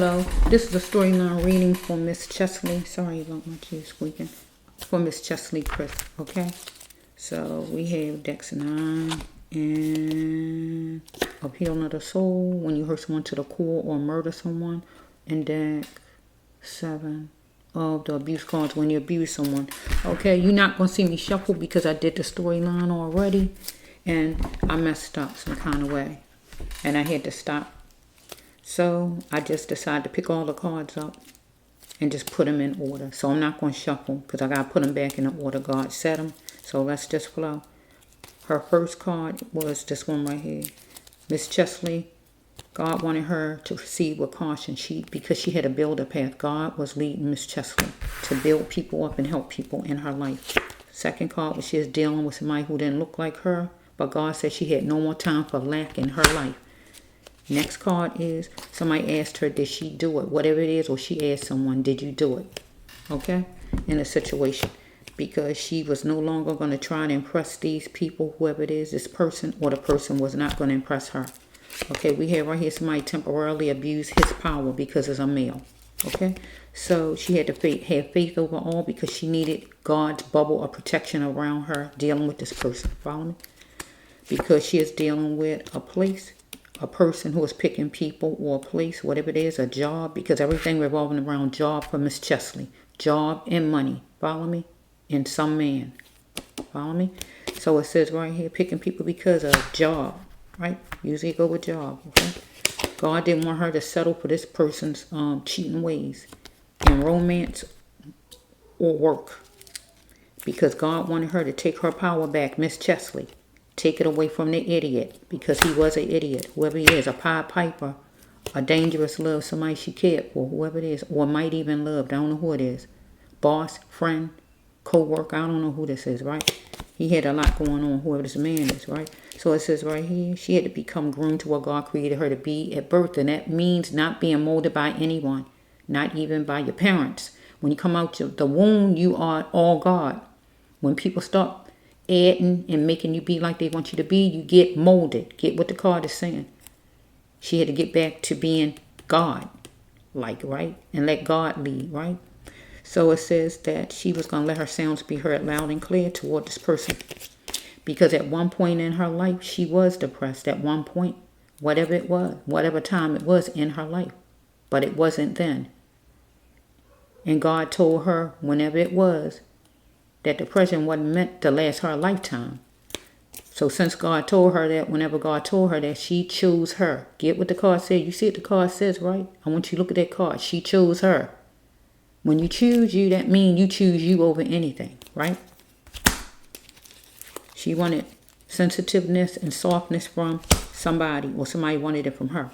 Hello, this is a storyline reading for Miss Cheslie. Sorry about my cheese squeaking. For Miss Cheslie Kryst, okay? So we have decks 9 and of Healing of the Soul, when you hurt someone to the core or murder someone, and deck 7 of the abuse cards when you abuse someone. Okay, you're not going to see me shuffle because I did the storyline already and I messed up some kind of way and I had to stop. So I just decided to pick all the cards up and just put them in order. So I'm not going to shuffle because I got to put them back in the order God set them. So let's just flow. Her first card was this one right here. Miss Cheslie, God wanted her to proceed with caution because she had to build a path. God was leading Miss Cheslie to build people up and help people in her life. Second card was she was dealing with somebody who didn't look like her, but God said she had no more time for lack in her life. Next card is somebody asked her, did she do it? Whatever it is, or she asked someone, did you do it? Okay? In a situation. Because she was no longer going to try to impress these people, whoever it is, this person, or the person was not going to impress her. Okay, we have right here somebody temporarily abused his power because it's a male. Okay? So she had to have faith over all because she needed God's bubble of protection around her dealing with this person. Follow me? Because she is dealing with a place, a person who is picking people or a place, whatever it is, a job, because everything revolving around job for Miss Cheslie. Job and money. Follow me? And some man. Follow me? So it says right here, picking people because of job. Right? Usually go with job. Okay? God didn't want her to settle for this person's cheating ways in romance or work. Because God wanted her to take her power back, Miss Cheslie. Take it away from the idiot, because he was an idiot. Whoever he is, a Pied Piper, a dangerous love, somebody she cared for, whoever it is, or might even loved. I don't know who it is. Boss, friend, co-worker, I don't know who this is, right? He had a lot going on, whoever this man is, right? So it says right here, she had to become groomed to what God created her to be at birth, and that means not being molded by anyone, not even by your parents. When you come out the womb, you are all God. When people start adding and making you be like they want you to be, you get molded. Get what the card is saying. She had to get back to being God, like, right? And let God lead, right? So it says that she was going to let her sounds be heard loud and clear toward this person. Because at one point in her life, she was depressed. At one point, whatever it was, whatever time it was in her life. But it wasn't then. And God told her whenever it was, that depression wasn't meant to last her a lifetime. So since God told her that, whenever God told her that, she chose her. Get what the card said. You see what the card says, right? I want you to look at that card. She chose her. When you choose you, that means you choose you over anything, right? She wanted sensitiveness and softness from somebody, or somebody wanted it from her.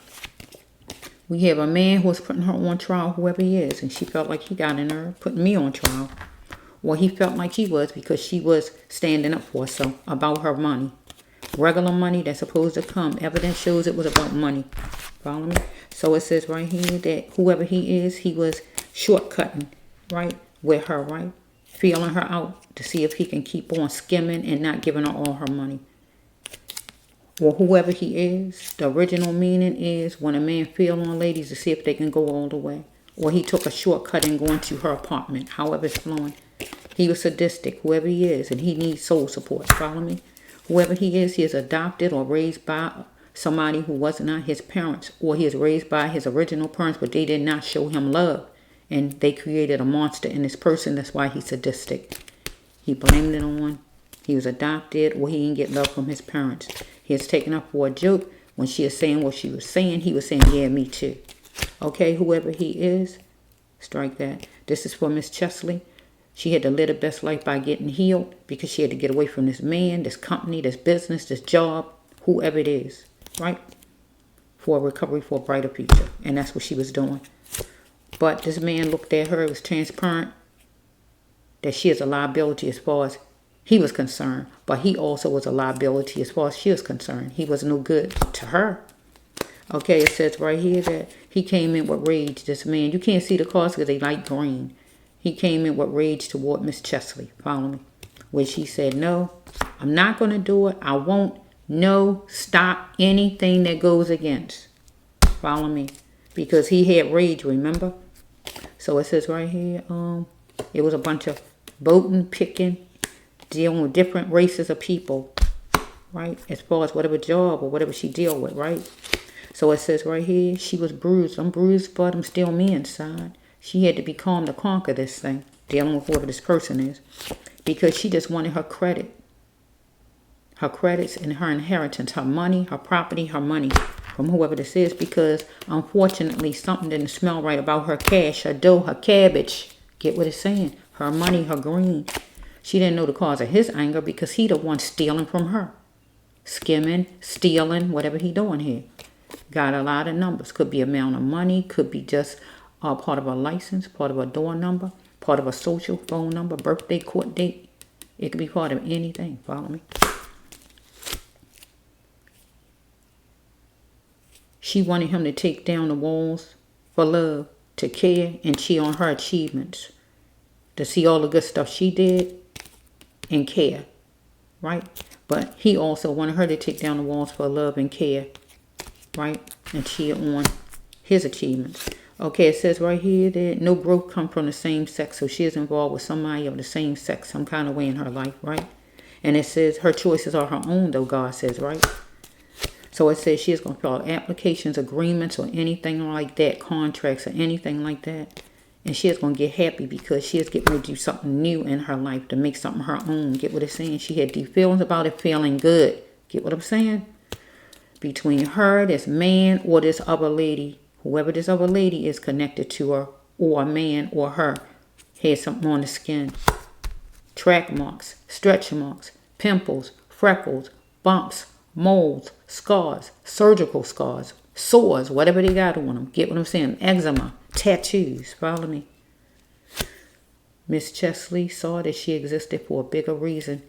We have a man who was putting her on trial, whoever he is, and she felt like he got in her, putting me on trial. Well, he felt like he was because she was standing up for herself about her money. Regular money that's supposed to come. Evidence shows it was about money. Follow me? So it says right here that whoever he is, he was shortcutting, right, with her, right? Feeling her out to see if he can keep on skimming and not giving her all her money. Well, whoever he is, the original meaning is when a man feel on ladies to see if they can go all the way. Or he took a shortcut in going to her apartment, however it's flowing. He was sadistic, whoever he is, and he needs soul support. Follow me? Whoever he is adopted or raised by somebody who was not his parents, or he is raised by his original parents, but they did not show him love. And they created a monster in this person. That's why he's sadistic. He blamed it on. He was adopted, or he didn't get love from his parents. He is taken up for a joke. When she is saying what she was saying, he was saying, yeah, me too. Okay, whoever he is, strike that. This is for Miss Cheslie. She had to live the best life by getting healed because she had to get away from this man, this company, this business, this job, whoever it is, right? For a recovery, for a brighter future. And that's what she was doing. But this man looked at her, it was transparent that she is a liability as far as he was concerned. But he also was a liability as far as she was concerned. He was no good to her. Okay, it says right here that he came in with rage, this man. You can't see the cards because they light green. He came in with rage toward Miss Cheslie. Follow me? Where she said, no, I'm not going to do it. I won't. No, stop anything that goes against. Follow me? because he had rage, remember? So it says right here, it was a bunch of voting, picking, dealing with different races of people, right? As far as whatever job or whatever she deal with, right? So it says right here, she was bruised. I'm bruised, but I'm still me inside. She had to be calm to conquer this thing, dealing with whoever this person is, because she just wanted her credit. Her credits and her inheritance, her money, her property, her money from whoever this is, because unfortunately something didn't smell right about her cash, her dough, her cabbage. Get what it's saying? Her money, her green. She didn't know the cause of his anger because he the one stealing from her. Skimming, stealing, whatever he doing here. Got a lot of numbers. Could be amount of money, could be just part of a license, part of a door number, part of a social phone number, birthday, court date. It could be part of anything. Follow me? She wanted him to take down the walls for love, to care and cheer on her achievements, to see all the good stuff she did and care, right? But he also wanted her to take down the walls for love and care, right? And cheer on his achievements. Okay, it says right here that no growth comes from the same sex, so she is involved with somebody of the same sex some kind of way in her life, right? And it says her choices are her own, though, God says, right? So it says she is going to fill out applications, agreements, or anything like that, contracts or anything like that. And she is going to get happy because she is getting ready to do something new in her life to make something her own. Get what it's saying? She had deep feelings about it, feeling good. Get what I'm saying? Between her, this man, or this other lady, whoever this other lady is connected to her, or a man or her, had something on the skin. Track marks, stretch marks, pimples, freckles, bumps, moles, scars, surgical scars, sores, whatever they got on them. Get what I'm saying? Eczema, tattoos. Follow me? Miss Cheslie saw that she existed for a bigger reason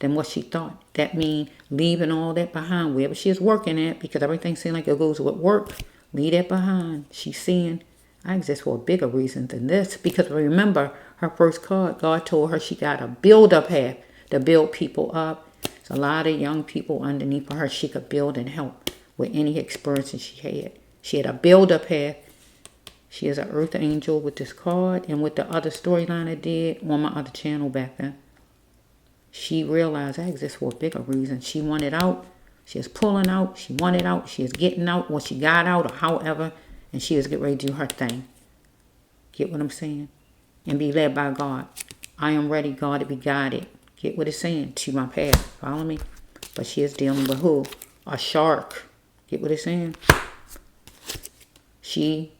than what she thought. That means leaving all that behind, wherever she is working at, because everything seems like it goes with work. Leave that behind. She's seeing, I exist for a bigger reason than this. Because remember, her first card, God told her she got a build-up path to build people up. There's a lot of young people underneath her she could build and help with any experiences she had. She had a build-up path. She is an earth angel with this card and with the other storyline I did on my other channel back then. She realized I exist for a bigger reason. She wanted out. She is pulling out. She wanted out. She is getting out, or she got out, or however. And she is getting ready to do her thing. Get what I'm saying? And be led by God. I am ready, God, to be guided. Get what it's saying? To my path. Follow me? But she is dealing with who? A shark. Get what it's saying? She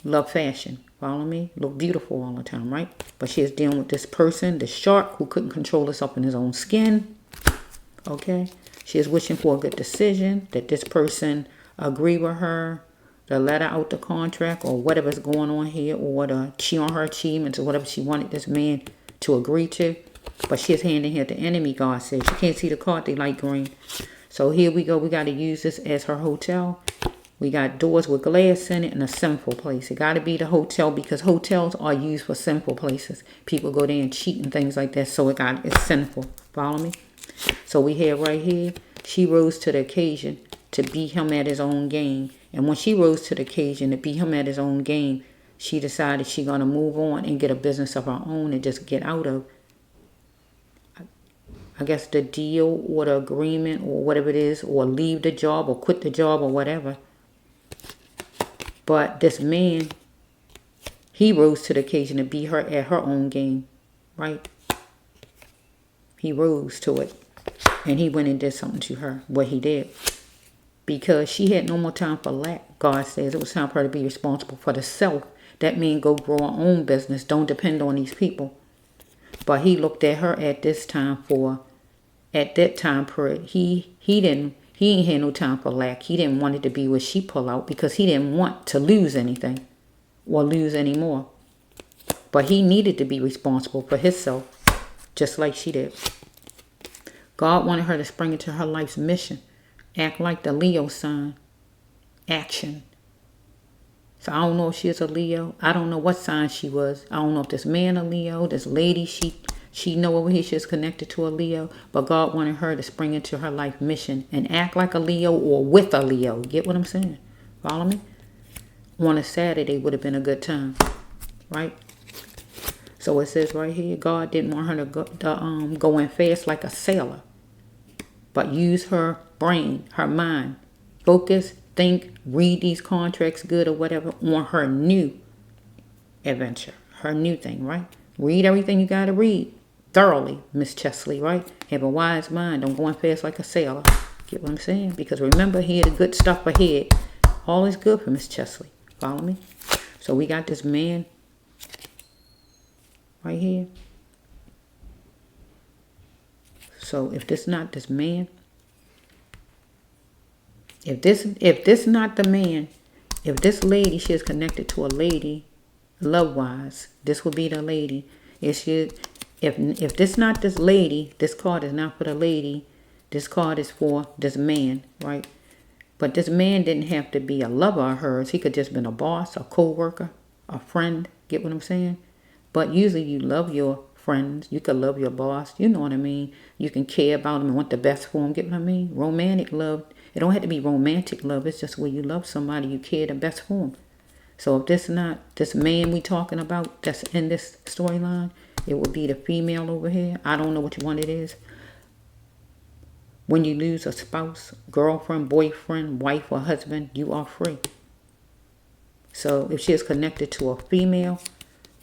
loved fashion. Follow me? Look beautiful all the time, right? But she is dealing with this person, the shark, who couldn't control himself in his own skin. Okay? She is wishing for a good decision, that this person agree with her, to let her out the contract, or whatever's going on here, or to cheer on her achievements, or whatever she wanted this man to agree to. But she is handing here the enemy, God says. You can't see the card, they light green. So here we go. We got to use this as her hotel. We got doors with glass in it and a sinful place. It got to be the hotel because hotels are used for sinful places. People go there and cheat and things like that. So it's sinful. Follow me? So we have right here, she rose to the occasion to beat him at his own game. And when she rose to the occasion to beat him at his own game, she decided she's going to move on and get a business of her own and just get out of, I guess, the deal or the agreement or whatever it is, or leave the job or quit the job or whatever. But this man, he rose to the occasion to beat her at her own game, right? He rose to it. And he went and did something to her, what he did. Because she had no more time for lack. God says it was time for her to be responsible for the self. That means go grow her own business. Don't depend on these people. But he looked at her at this time for, at that time period, he ain't had no time for lack. He didn't want it to be where she pull out because he didn't want to lose anything or lose any more. But he needed to be responsible for himself, just like she did. God wanted her to spring into her life's mission. Act like the Leo sign. Action. So I don't know if she is a Leo. I don't know what sign she was. I don't know if this man a Leo. This lady, she know over here she's connected to a Leo. But God wanted her to spring into her life mission and act like a Leo or with a Leo. Get what I'm saying? Follow me? on a Saturday would have been a good time, right? So it says right here, God didn't want her to go in fast like a sailor, but use her brain, her mind, focus, think, read these contracts good or whatever on her new adventure, her new thing, right? Read everything you got to read thoroughly, Miss Cheslie, right? Have a wise mind. Don't go in fast like a sailor. Get what I'm saying? Because remember, he had the good stuff ahead. All is good for Miss Cheslie. Follow me? So we got this man right here. So if this not this man, if this not the man, if this lady, she is connected to a lady, love-wise, this would be the lady. If this not this lady, this card is not for the lady. This card is for this man, right? But this man didn't have to be a lover of hers. He could just been a boss, a co-worker, a friend. Get what I'm saying? But usually you love your friends. You could love your boss. You know what I mean? You can care about them and want the best for them. Get what I mean? Romantic love. It don't have to be romantic love. It's just where you love somebody, you care the best for them. So if this not this man we talking about that's in this storyline, it would be the female over here. I don't know which one it is. When you lose a spouse, girlfriend, boyfriend, wife, or husband, you are free. So if she is connected to a female,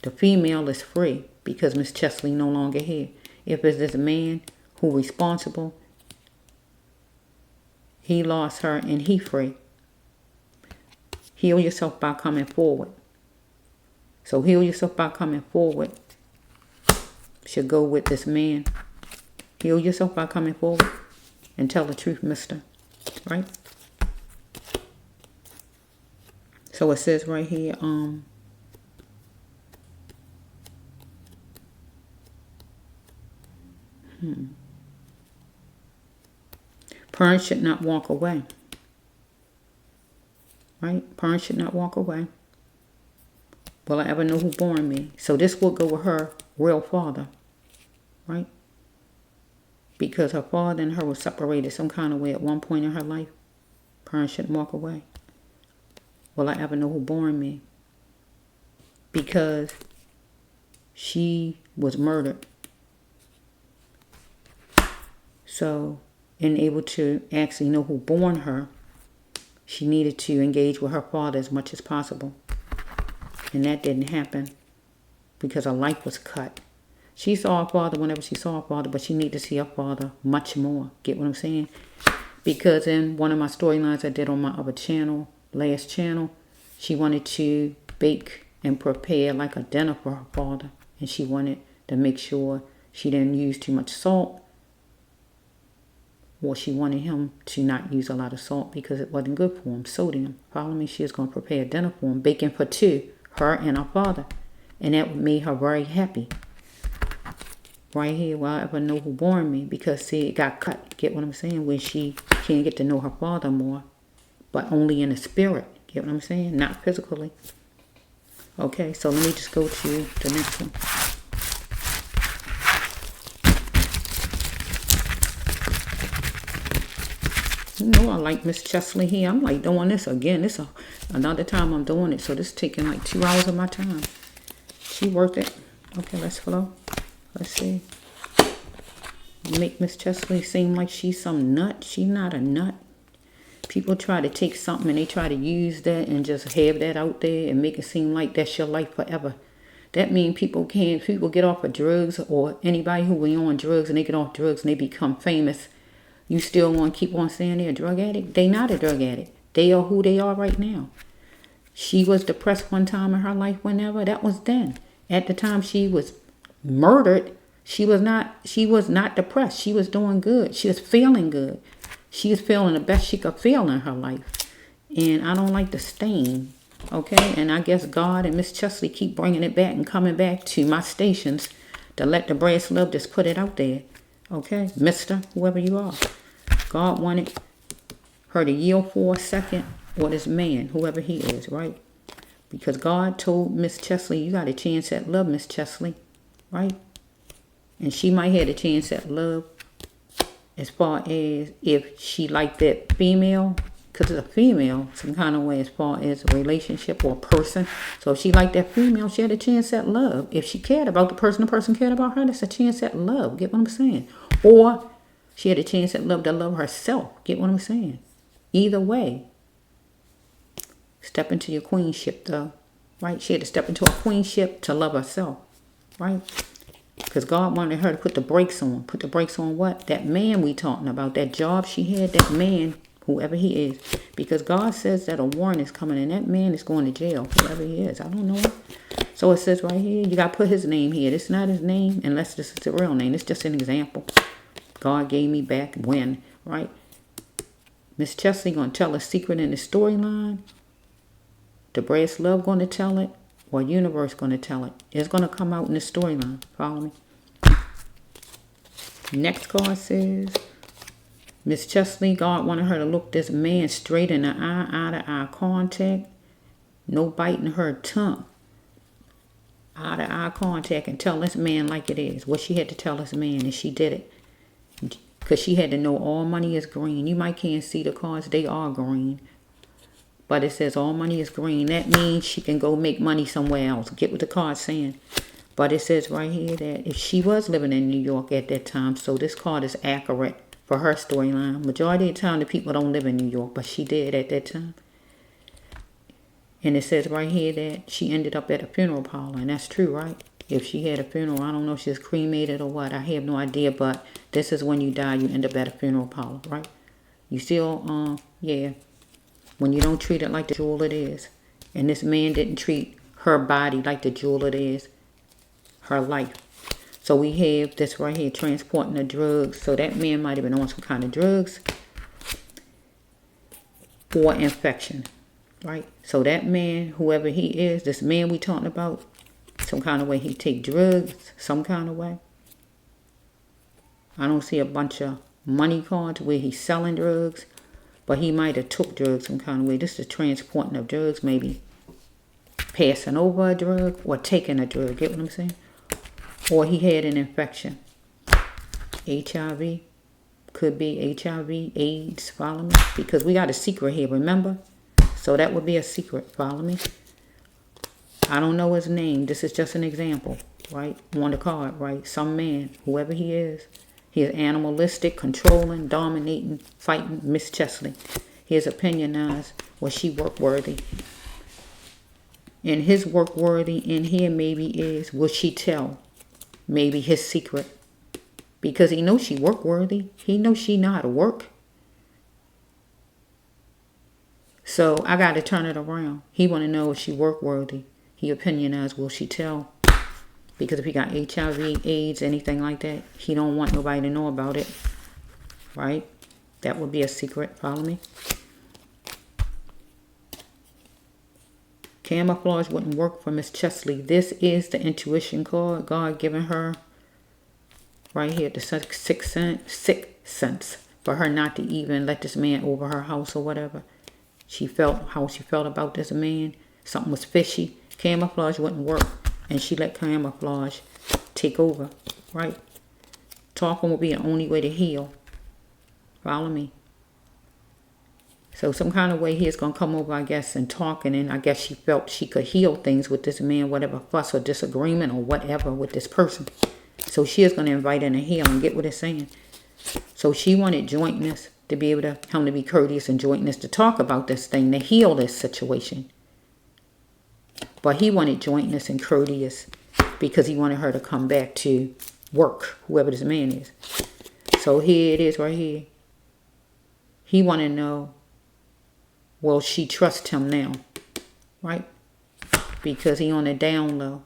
the female is free because Miss Cheslie no longer here. If it's this man who responsible, he lost her and he free. Heal yourself by coming forward. So heal yourself by coming forward. Should go with this man. Heal yourself by coming forward. And tell the truth, mister. Right? So it says right here, parents should not walk away. Right? Parents should not walk away. Will I ever know who born me? So this will go with her real father. Right? Because her father and her were separated some kind of way at one point in her life. Parents shouldn't walk away. Will I ever know who born me? Because she was murdered. So, in able to actually know who born her, she needed to engage with her father as much as possible. And that didn't happen because her life was cut. She saw her father whenever she saw her father, but she needed to see her father much more. Get what I'm saying? Because in one of my storylines I did on my other channel, last channel, she wanted to bake and prepare like a dinner for her father. And she wanted to make sure she didn't use too much salt. Or she wanted him to not use a lot of salt because it wasn't good for him. Sodium. Follow me? She was going to prepare a dinner for him. Baking for two. Her and her father. And that made her very happy. Right here, will I ever know who born me? Because, see, it got cut. Get what I'm saying? When she can't get to know her father more. But only in the spirit. Get what I'm saying? Not physically. Okay, so let me just go to the next one. You know I like Miss Cheslie here. I'm like doing this again. This is another time I'm doing it. So this is taking like 2 hours of my time. She worth it. Okay, let's flow. Let's see. Make Miss Cheslie seem like she's some nut. She's not a nut. People try to take something and they try to use that and just have that out there and make it seem like that's your life forever. That means people get off of drugs, or anybody who were on drugs and they get off drugs and they become famous. You still want to keep on saying they're a drug addict? They not a drug addict. They are who they are right now. She was depressed one time in her life whenever. That was then. At the time she was murdered, she was not depressed. She was doing good. She was feeling good. She was feeling the best she could feel in her life. And I don't like the stain. Okay? And I guess God and Miss Cheslie keep bringing it back and coming back to my stations to let the brass love just put it out there. Okay? Mister, whoever you are. God wanted her to yield for a second, or this man, whoever he is, right? Because God told Miss Cheslie, you got a chance at love, Miss Cheslie, right? And she might have a chance at love as far as if she liked that female, because it's a female, some kind of way as far as a relationship or a person. So if she liked that female, she had a chance at love. If she cared about the person cared about her, that's a chance at love. Get what I'm saying? Or she had a chance at love to love herself. Get what I'm saying? Either way. Step into your queenship, though. Right? She had to step into a queenship to love herself. Right? Because God wanted her to put the brakes on. Put the brakes on what? That man we talking about. That job she had. That man, whoever he is. Because God says that a warrant is coming and that man is going to jail. Whoever he is. I don't know. So it says right here, you got to put his name here. It's not his name unless this is the real name. It's just an example. God gave me back when. Right? Miss Cheslie going to tell a secret in the storyline. The brass love going to tell it. Or universe going to tell it. It's going to come out in the storyline. Follow me? Next card says, Miss Cheslie, God wanted her to look this man straight in the eye-to-eye contact. No biting her tongue. Eye-to-eye contact and tell this man like it is. What she had to tell this man, and she did it. Because she had to know all money is green. You might can't see the cards. They are green. But it says all money is green. That means she can go make money somewhere else. Get what the card's saying. But it says right here that if she was living in New York at that time, so this card is accurate for her storyline. Majority of the time, the people don't live in New York, but she did at that time. And it says right here that she ended up at a funeral parlor, and that's true, right? If she had a funeral, I don't know if she was cremated or what. I have no idea, but this is when you die, you end up at a funeral parlor, right? You still, yeah. When you don't treat it like the jewel it is. And this man didn't treat her body like the jewel it is. Her life. So we have this right here, transporting the drugs. So that man might have been on some kind of drugs. Or infection. Right? So that man, whoever he is, this man we talking about, some kind of way he take drugs. Some kind of way. I don't see a bunch of money cards where he's selling drugs. But he might have took drugs some kind of way. This is the transporting of drugs, maybe passing over a drug or taking a drug. Get what I'm saying? Or he had an infection. HIV. Could be HIV, AIDS. Follow me? Because we got a secret here, remember? So that would be a secret. Follow me? I don't know his name. This is just an example, right? On the card, right? Some man, whoever he is. He is animalistic, controlling, dominating, fighting Miss Cheslie. He is opinionized. Was she work worthy? And his work worthy in here maybe is, will she tell maybe his secret? Because he knows she work worthy. He knows she know how to work. So I got to turn it around. He want to know if she work worthy. He opinionized, will she tell? Because if he got HIV, AIDS, anything like that, he don't want nobody to know about it. Right? That would be a secret. Follow me? Camouflage wouldn't work for Miss Cheslie. This is the intuition card. God giving her right here the sixth sense for her not to even let this man over her house or whatever. She felt how she felt about this man. Something was fishy. Camouflage wouldn't work. And she let camouflage take over, right? Talking will be the only way to heal. Follow me? So some kind of way he is going to come over, I guess, and talk. And then I guess she felt she could heal things with this man, whatever fuss or disagreement or whatever with this person. So she is going to invite him to heal and get what it's saying. So she wanted jointness to be able to, him to be courteous and jointness to talk about this thing, to heal this situation. But he wanted jointness and courteous because he wanted her to come back to work, whoever this man is. So here it is right here. He want to know, will she trust him now? Right? Because he on the down low.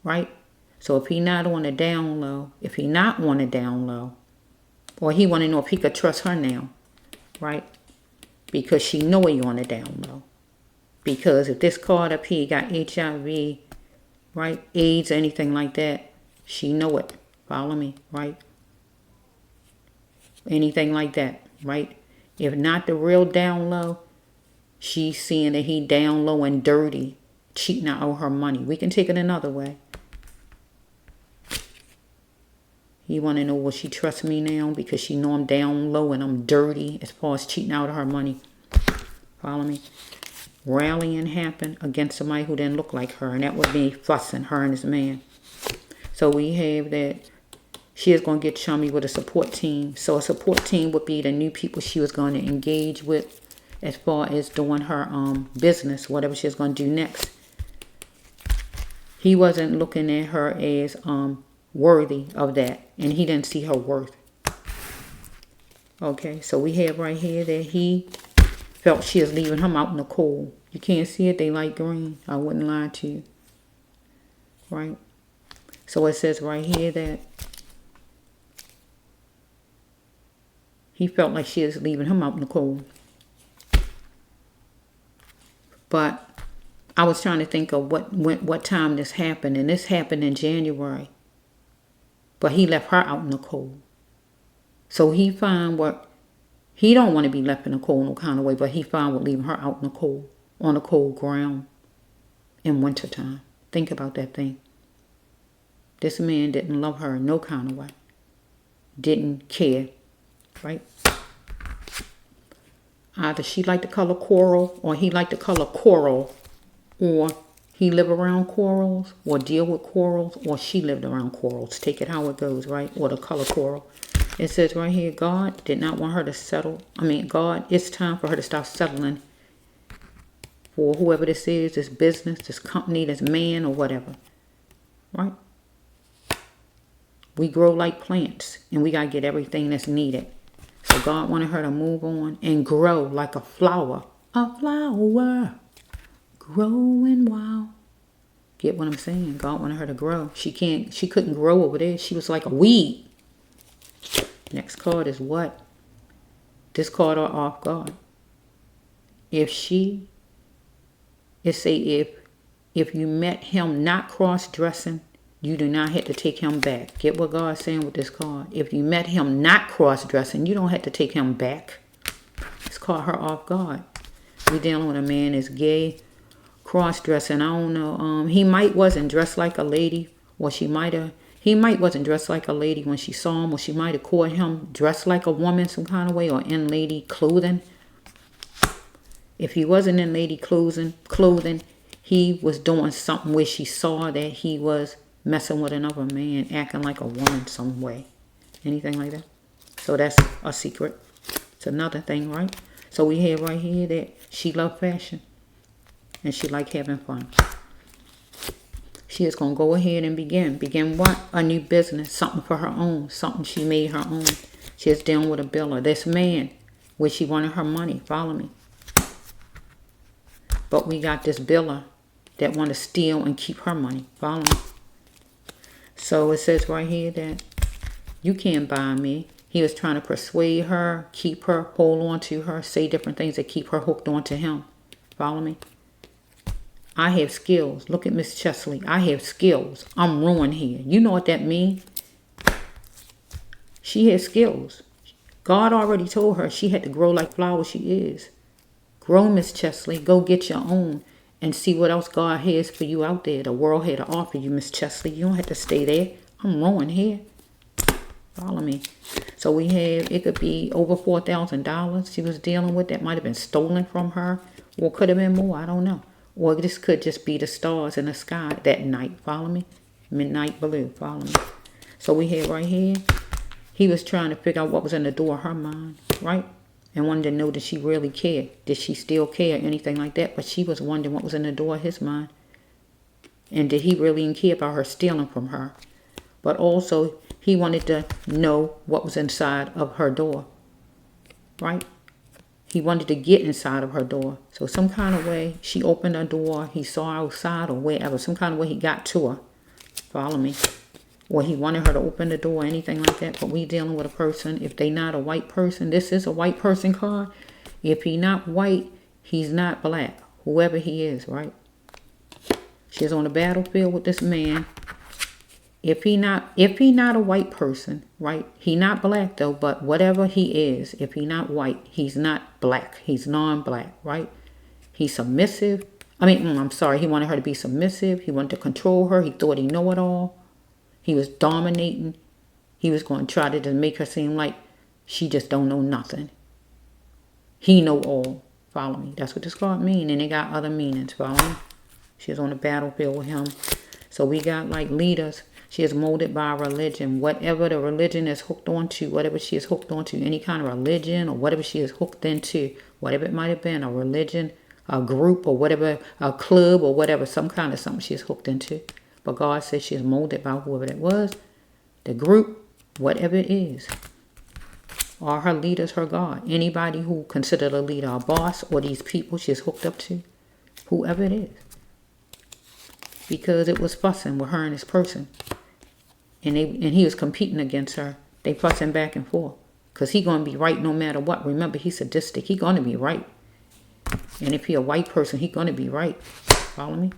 Right? So if he not on the down low, if he not on the down low, or he want to know if he could trust her now. Right? Because she know he on the down low. Because if this card up here got HIV, right, AIDS, anything like that, she know it. Follow me, right? Anything like that, right? If not the real down low, she's seeing that he down low and dirty, cheating out of her money. We can take it another way. He want to know, will she trust me now because she know I'm down low and I'm dirty as far as cheating out of her money. Follow me? Rallying happened against somebody who didn't look like her, and that would be fussing, her and his man. So we have that she is going to get chummy with a support team. So a support team would be the new people she was going to engage with as far as doing her business, whatever she was going to do next. He wasn't looking at her as worthy of that, and he didn't see her worth. Okay, so we have right here that he felt she is leaving him out in the cold. You can't see it, they light green. I wouldn't lie to you. Right? So it says right here that he felt like she is leaving him out in the cold. But I was trying to think of what time this happened, and this happened in January. But he left her out in the cold. So he found what he don't want to be left in the cold no kind of way, but he found what leaving her out in the cold, on the cold ground in wintertime. Think about that thing. This man didn't love her no kind of way. Didn't care, right? Either she liked the color coral, or he liked the color coral, or he lived around corals, or deal with corals, or she lived around corals. Take it how it goes, right? Or the color coral. It says right here, God did not want her to settle. God, it's time for her to stop settling for whoever this is, this business, this company, this man, or whatever. Right? We grow like plants, and we got to get everything that's needed. So God wanted her to move on and grow like a flower. A flower growing wild. Get what I'm saying? God wanted her to grow. She couldn't grow over there. She was like a weed. Next card is what? This card are off guard. If you met him not cross-dressing, you do not have to take him back. Get what God's saying with this card. If you met him not cross-dressing, you don't have to take him back. It's caught her off guard. We're dealing with a man that's gay, cross-dressing. I don't know. He might wasn't dressed like a lady, or he might wasn't dressed like a lady when she saw him, or she might have caught him dressed like a woman some kind of way, or in lady clothing. If he wasn't in lady clothing, he was doing something where she saw that he was messing with another man, acting like a woman some way. Anything like that? So that's a secret. It's another thing, right? So we have right here that she loved fashion, and she liked having fun. She is going to go ahead and begin. Begin what? A new business. Something for her own. Something she made her own. She is dealing with a biller. This man, where she wanted her money. Follow me. But we got this biller that want to steal and keep her money. Follow me. So it says right here that you can't buy me. He was trying to persuade her, keep her, hold on to her, say different things that keep her hooked on to him. Follow me. I have skills. Look at Miss Cheslie. I have skills. I'm ruined here. You know what that means? She has skills. God already told her she had to grow like flower she is. Grow, Miss Cheslie. Go get your own and see what else God has for you out there. The world had to offer you, Miss Cheslie. You don't have to stay there. I'm ruined here. Follow me. So we have, it could be over $4,000 she was dealing with that might have been stolen from her. Or could have been more. I don't know. Or this could just be the stars in the sky that night. Follow me? Midnight blue. Follow me? So we have right here, he was trying to figure out what was in the door of her mind, right? And wanted to know, did she really care? Did she still care? Anything like that? But she was wondering what was in the door of his mind. And did he really care about her stealing from her? But also, he wanted to know what was inside of her door, right? He wanted to get inside of her door. So some kind of way, she opened her door, he saw outside or wherever. Some kind of way he got to her. Follow me. Or he wanted her to open the door, anything like that. But we dealing with a person, if they not a white person, this is a white person card. If he not white, he's not black. Whoever he is, right? She's on the battlefield with this man. If he not a white person, right? He not black though, but whatever he is, if he not white, he's not black. He's non-black, right? He's submissive. I'm sorry. He wanted her to be submissive. He wanted to control her. He thought he know it all. He was dominating. He was going to try to just make her seem like she just don't know nothing. He know all. Follow me. That's what this card mean. And it got other meanings. Follow me. She was on the battlefield with him. So we got like leaders. She is molded by religion. Whatever the religion is hooked onto, whatever she is hooked onto, any kind of religion or whatever she is hooked into, whatever it might have been, a religion, a group or whatever, a club or whatever, some kind of something she is hooked into. But God says she is molded by whoever that was, the group, whatever it is. Or her leaders, her God. Anybody who considered a leader, a boss, or these people she is hooked up to, whoever it is. Because it was fussing with her and this person. And he was competing against her. They fussing back and forth. Because he going to be right no matter what. Remember, he's sadistic. He going to be right. And if he a white person, he going to be right. Follow me?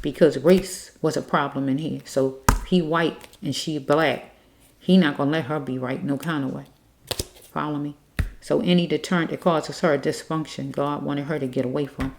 Because race was a problem in here. So he white and she black. He not going to let her be right no kind of way. Follow me? So any deterrent that causes her a dysfunction, God wanted her to get away from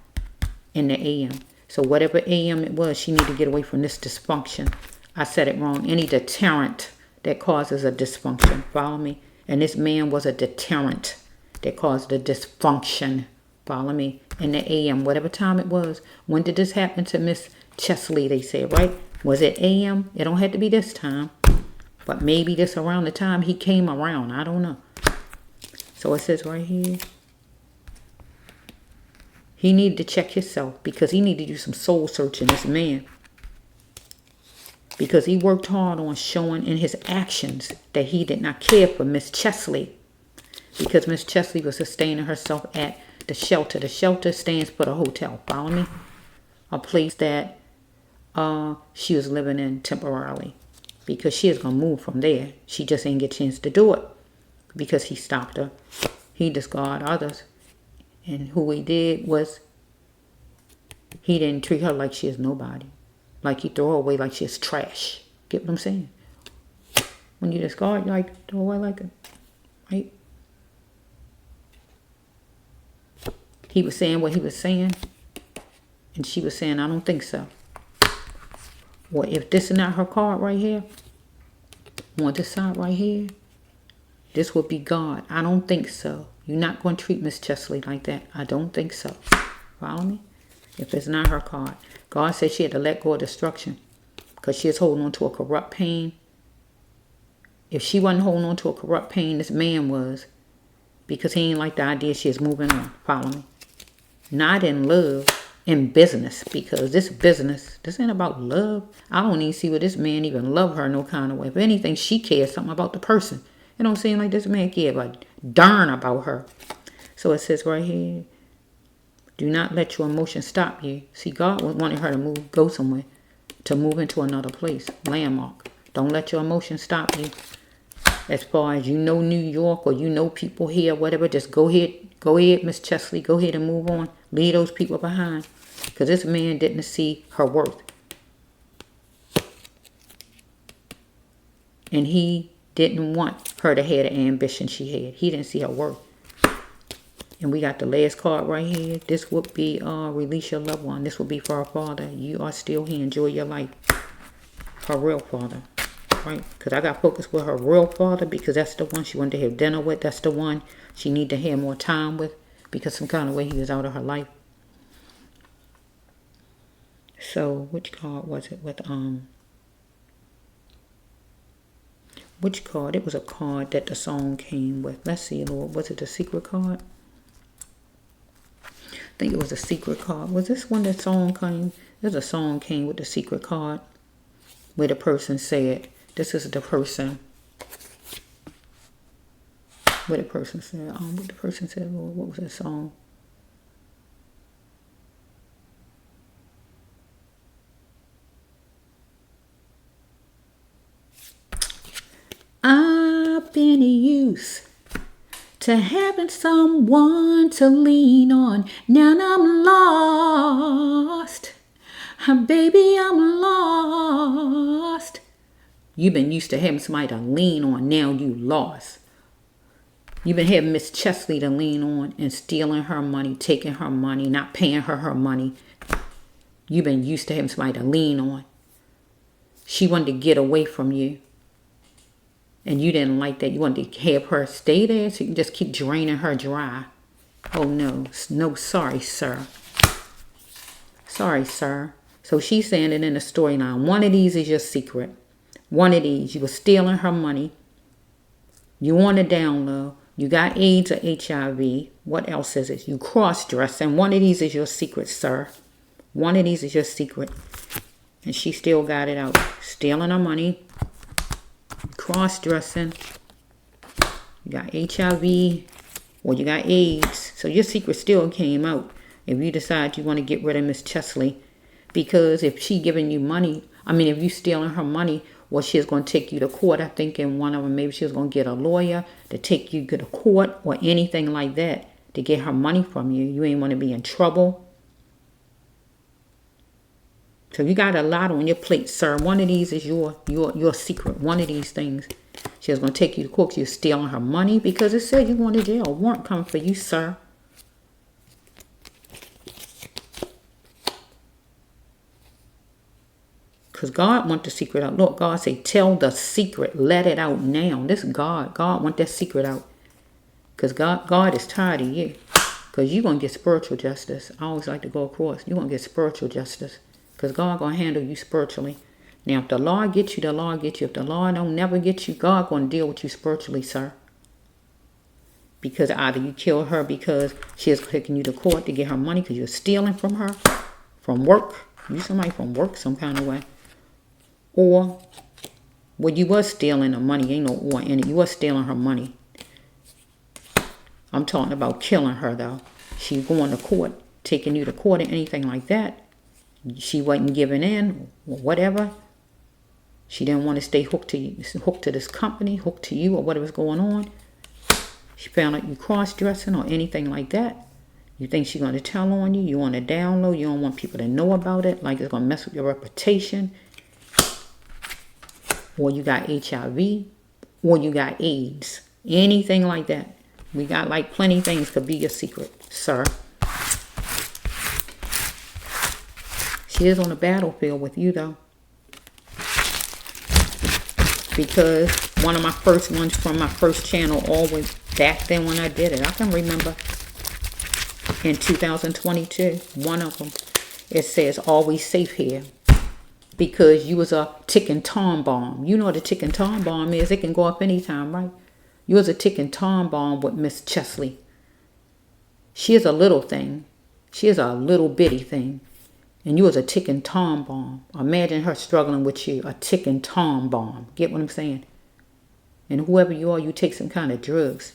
in the AM. So whatever AM it was, she needed to get away from this dysfunction. I said it wrong. Any deterrent that causes a dysfunction. Follow me? And this man was a deterrent that caused the dysfunction. Follow me? In the AM, whatever time it was. When did this happen to Miss Cheslie, they said, right? Was it AM? It don't have to be this time. But maybe this around the time he came around. I don't know. So it says right here. He needed to check himself because he needed to do some soul searching, this man. Because he worked hard on showing in his actions that he did not care for Miss Cheslie. Because Miss Cheslie was sustaining herself at the shelter. The shelter stands for the hotel. Follow me? A place that she was living in temporarily. Because she is going to move from there. She just ain't get a chance to do it. Because he stopped her. He discarded others. And who he did was, he didn't treat her like she is nobody. Like he threw her away like she is trash. Get what I'm saying? When you discard, you like throw away like a, right? He was saying what he was saying. And she was saying, I don't think so. Well, if this is not her card right here, on this side right here, this would be God. I don't think so. You're not going to treat Miss Cheslie like that. I don't think so. Follow me? If it's not her card. God said she had to let go of destruction. Because she is holding on to a corrupt pain. If she wasn't holding on to a corrupt pain, this man was. Because he ain't like the idea she is moving on. Follow me? Not in love. In business. Because this business, this ain't about love. I don't even see where this man even love her no kind of way. If anything, she cares something about the person. It don't seem like this man cares about darn about her. So it says right here, do not let your emotions stop you. See, God wanted her to move, go somewhere, to move into another place, landmark. Don't let your emotions stop you. As far as you know New York or you know people here, whatever, just go ahead, Miss Cheslie, go ahead and move on. Leave those people behind. Because this man didn't see her worth. And he didn't want her to have the ambition she had. He didn't see her worth. And we got the last card right here. This would be release your loved one. This would be for her father. You are still here. Enjoy your life. Her real father. Right? Because I got focused with her real father because that's the one she wanted to have dinner with. That's the one she need to have more time with. Because some kind of way he was out of her life. So, which card was it with, which card? It was a card that the song came with. Let's see, Lord. Was it the secret card? I think it was a secret card. Was this one that song came? There's a song came with the secret card. Where the person said, this is the person. Where the person said, what the person said, Lord, what was that song? I've been used to having someone to lean on. Now I'm lost. Baby, I'm lost. You've been used to having somebody to lean on. Now you lost. You've been having Miss Cheslie to lean on and stealing her money, taking her money, not paying her money. You've been used to having somebody to lean on. She wanted to get away from you. And you didn't like that. You wanted to have her stay there so you can just keep draining her dry. Oh, no. No, sorry, sir. Sorry, sir. So she's saying it in the storyline. One of these is your secret. One of these. You were stealing her money. You on the down low. You got AIDS or HIV. What else is it? You cross-dressing. One of these is your secret, sir. One of these is your secret. And she still got it out. Stealing her money. Cross-dressing. You got HIV or you got AIDS. So your secret still came out. If you decide you want to get rid of Miss Cheslie. Because if she giving you money, if you stealing her money, well, she's going to take you to court. I think in one of them, maybe she was going to get a lawyer to take you to court or anything like that to get her money from you. You ain't want to be in trouble. So you got a lot on your plate, sir. One of these is your secret. One of these things. She was going to take you to court. You're stealing her money because it said you're going to jail. A warrant coming for you, sir. Because God wants the secret out. Look, God say, tell the secret. Let it out now. This God. God want that secret out. Because God is tired of you. Because you're going to get spiritual justice. I always like to go across. You're going to get spiritual justice. Because God going to handle you spiritually. Now, if the Lord gets you, the Lord gets you. If the Lord don't never get you, God going to deal with you spiritually, sir. Because either you kill her because she is taking you to court to get her money because you're stealing from her. From work. You somebody from work some kind of way. Or, well, you was stealing her money. Ain't no or in it. You was stealing her money. I'm talking about killing her, though. She going to court, taking you to court or anything like that. She wasn't giving in or whatever. She didn't want to stay hooked to you, hooked to this company, hooked to you or whatever's going on. She found out you cross-dressing or anything like that. You think she's going to tell on you. You want to download. You don't want people to know about it. Like it's going to mess with your reputation. Or you got HIV, or you got AIDS, anything like that. We got like plenty of things could be your secret, sir. She is on the battlefield with you, though. Because one of my first ones from my first channel, always back then when I did it, I can remember in 2022, one of them, it says, always safe here. Because you was a ticking time bomb. You know what a ticking time bomb is. It can go up anytime, right? You was a ticking time bomb with Miss Cheslie. She is a little thing. She is a little bitty thing. And you was a ticking time bomb. Imagine her struggling with you. A ticking time bomb. Get what I'm saying? And whoever you are, you take some kind of drugs.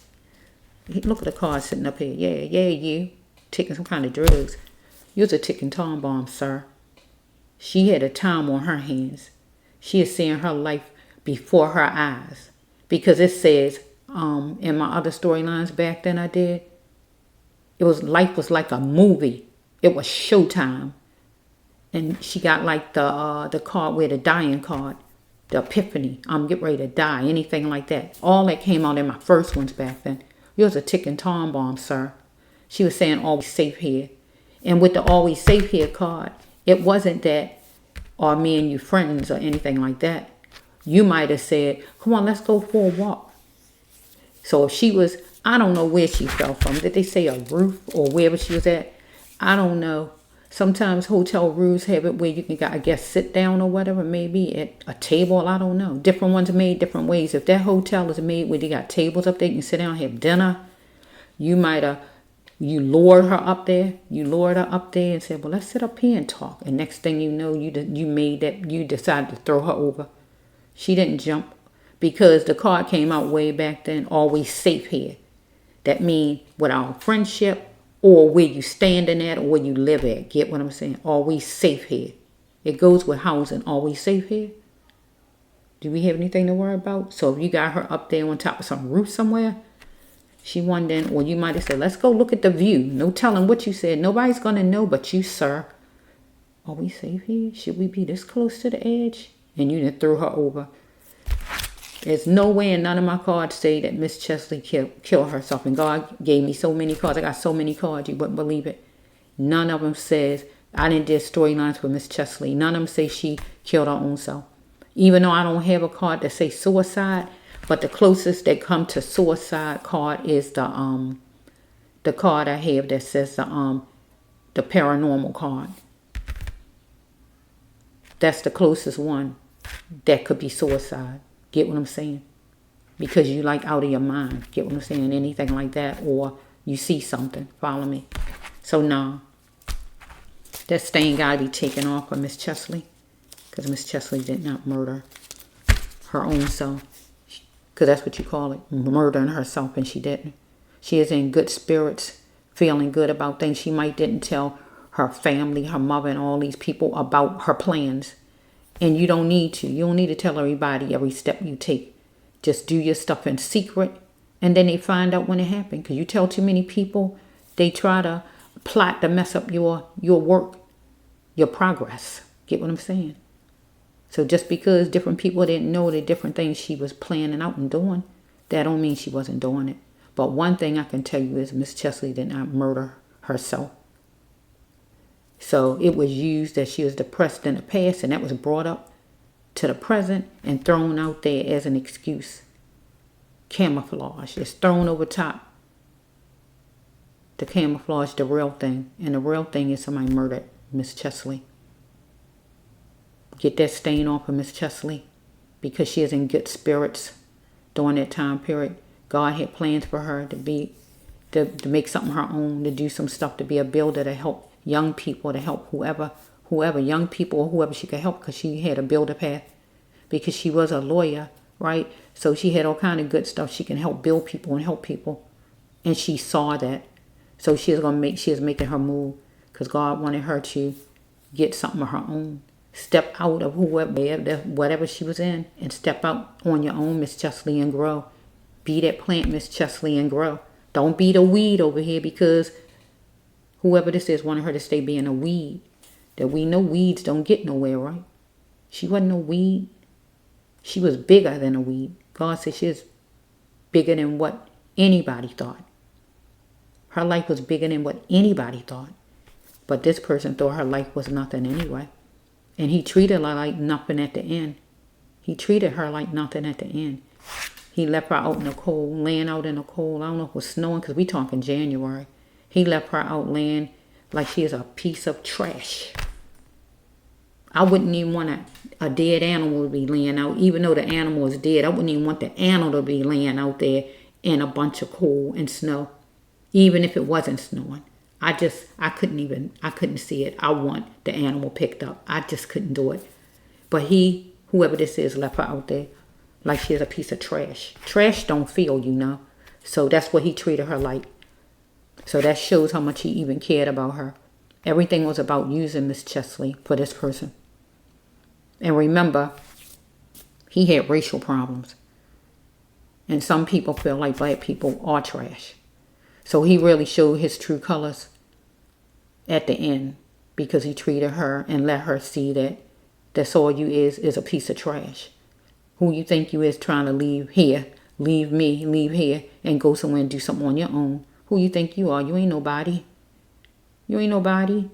Look at the card sitting up here. Yeah, you. Taking some kind of drugs. You was a ticking time bomb, sir. She had a time on her hands. She is seeing her life before her eyes. Because it says, in my other storylines back then I did, life was like a movie. It was showtime. And she got like the card with the dying card. The epiphany. I'm getting ready to die. Anything like that. All that came out in my first ones back then. You was a ticking time bomb, sir. She was saying always safe here. And with the always safe here card, it wasn't that, are me and you friends or anything like that. You might have said, come on, let's go for a walk. So if she was, I don't know where she fell from. Did they say a roof or wherever she was at? I don't know. Sometimes hotel rooms have it where you can, I guess, sit down or whatever, maybe at a table. I don't know. Different ones are made different ways. If that hotel is made where they got tables up there, you can sit down and have dinner. You might have, you lured her up there. You lured her up there and said, well, let's sit up here and talk. And next thing you know, you decided to throw her over. She didn't jump because the card came out way back then, always safe here. That means with our friendship or where you standing at or where you live at. Get what I'm saying? Always safe here. It goes with housing. Always safe here. Do we have anything to worry about? So if you got her up there on top of some roof somewhere, she wondering, or you might have said, let's go look at the view. No telling what you said. Nobody's going to know but you, sir. Are we safe here? Should we be this close to the edge? And you done threw her over. There's no way in none of my cards say that Miss Cheslie killed herself. And God gave me so many cards. I got so many cards, you wouldn't believe it. None of them says, I didn't do storylines with Miss Cheslie. None of them say she killed her own self. Even though I don't have a card that say suicide, but the closest they come to suicide card is the the card I have that says the paranormal card. That's the closest one that could be suicide. Get what I'm saying? Because you like out of your mind. Get what I'm saying? Anything like that, or you see something. Follow me? So no, that stain gotta be taken off of Miss Cheslie, because Miss Cheslie did not murder her own self. Because that's what you call it, murdering herself, and she didn't. She is in good spirits, feeling good about things. She might didn't tell her family, her mother, and all these people about her plans. And you don't need to. You don't need to tell everybody every step you take. Just do your stuff in secret, and then they find out when it happened. Because you tell too many people, they try to plot to mess up your work, your progress. Get what I'm saying? So just because different people didn't know the different things she was planning out and doing, that don't mean she wasn't doing it. But one thing I can tell you is Miss Cheslie did not murder herself. So it was used that she was depressed in the past, and that was brought up to the present and thrown out there as an excuse. Camouflage. It's thrown over top to camouflage the real thing. And the real thing is somebody murdered Miss Cheslie. Get that stain off of Miss Cheslie, because she is in good spirits during that time period. God had plans for her to make something her own, to do some stuff, to be a builder, to help young people, to help whoever, young people or whoever she could help, because she had a builder path, because she was a lawyer, right? So she had all kind of good stuff. She can help build people and help people, and she saw that. So she is making her move, because God wanted her to get something of her own. Step out of whatever she was in, and step out on your own, Miss Cheslie, and grow. Be that plant, Miss Cheslie, and grow. Don't be the weed over here, because whoever this is wanted her to stay being a weed. That we know weeds don't get nowhere, right? She wasn't no weed. She was bigger than a weed. God said she is bigger than what anybody thought. Her life was bigger than what anybody thought. But this person thought her life was nothing anyway. And he treated her like nothing at the end. He treated her like nothing at the end. He left her out in the cold, laying out in the cold. I don't know if it was snowing, because we talking January. He left her out laying like she is a piece of trash. I wouldn't even want a dead animal to be laying out. Even though the animal is dead, I wouldn't even want the animal to be laying out there in a bunch of cold and snow. Even if it wasn't snowing. I couldn't see it. I want the animal picked up. I just couldn't do it. But whoever this is, left her out there like she's a piece of trash. Trash don't feel, you know. So that's what he treated her like. So that shows how much he even cared about her. Everything was about using Miss Cheslie for this person. And remember, he had racial problems. And some people feel like black people are trash. So he really showed his true colors at the end, because he treated her and let her see that that's all you is a piece of trash. Who you think you is, trying to leave here, leave me, leave here, and go somewhere and do something on your own. Who you think you are? You ain't nobody. You ain't nobody.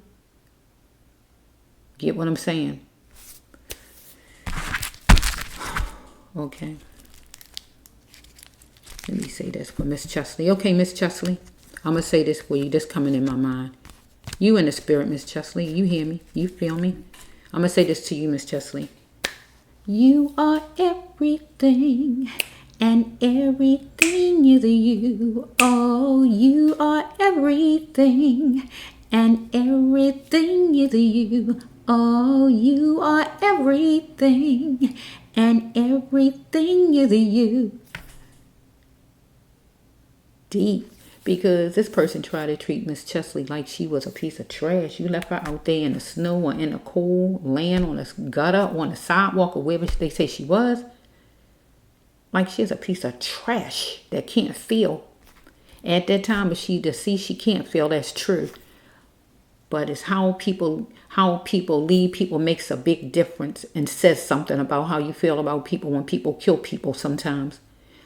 Get what I'm saying? Okay. Let me say this for Miss Cheslie. Okay, Miss Cheslie, I'm going to say this for you. This coming in my mind. You in the spirit, Miss Cheslie. You hear me? You feel me? I'm going to say this to you, Miss Cheslie. You are everything, and everything is you. Oh, you are everything, and everything is you. Oh, you are everything, and everything is you. Deep. Because this person tried to treat Miss Cheslie like she was a piece of trash. You left her out there in the snow or in the cold, laying on the gutter, on the sidewalk, or wherever they say she was. Like she's a piece of trash that can't feel. At that time, if she can't feel, that's true. But it's how people leave people makes a big difference, and says something about how you feel about people when people kill people sometimes.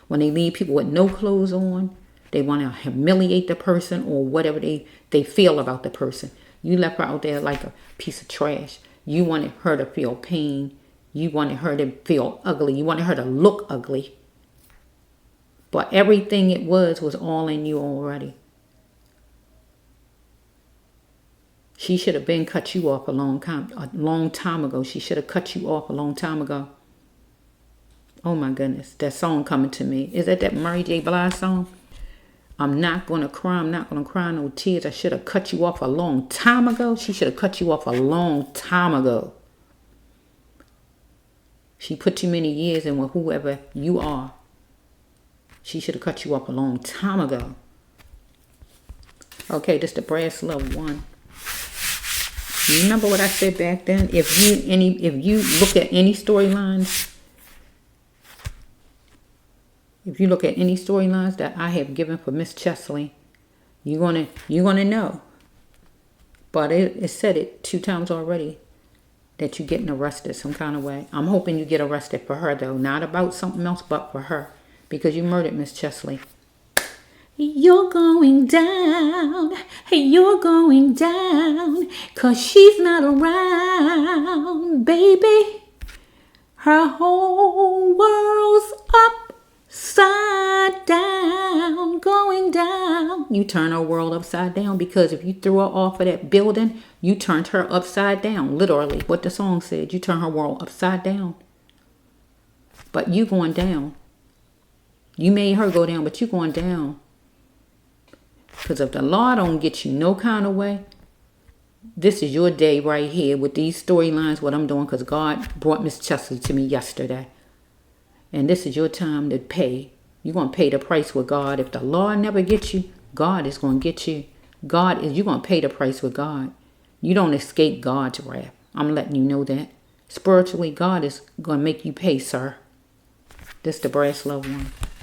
When they leave people with no clothes on, they want to humiliate the person or whatever they feel about the person. You left her out there like a piece of trash. You wanted her to feel pain. You wanted her to feel ugly. You wanted her to look ugly. But everything it was all in you already. She should have been cut you off a long time ago. She should have cut you off a long time ago. Oh my goodness, that song coming to me. Is that Mary J. Blige song? I'm not going to cry. I'm not going to cry no tears. I should have cut you off a long time ago. She should have cut you off a long time ago. She put too many years in with whoever you are. She should have cut you off a long time ago. Okay, this the brass love one. Remember what I said back then? If you look at any storylines, that I have given for Miss Cheslie, you're gonna know. But it said it 2 times already that you're getting arrested some kind of way. I'm hoping you get arrested for her though, not about something else, but for her, because you murdered Miss Cheslie. You're going down, you're going down, 'cause she's not around, baby. Her whole world's upside down, going down. You turn her world upside down, because if you threw her off of that building, you turned her upside down. Literally, what the song said, you turn her world upside down. But you going down. You made her go down, but you going down. Because if the law don't get you no kind of way, this is your day right here with these storylines, what I'm doing, because God brought Miss Cheslie to me yesterday. And this is your time to pay. You're going to pay the price with God. If the law never gets you, God is going to get you. You're going to pay the price with God. You don't escape God's wrath. I'm letting you know that. Spiritually, God is going to make you pay, sir. This the brass love one.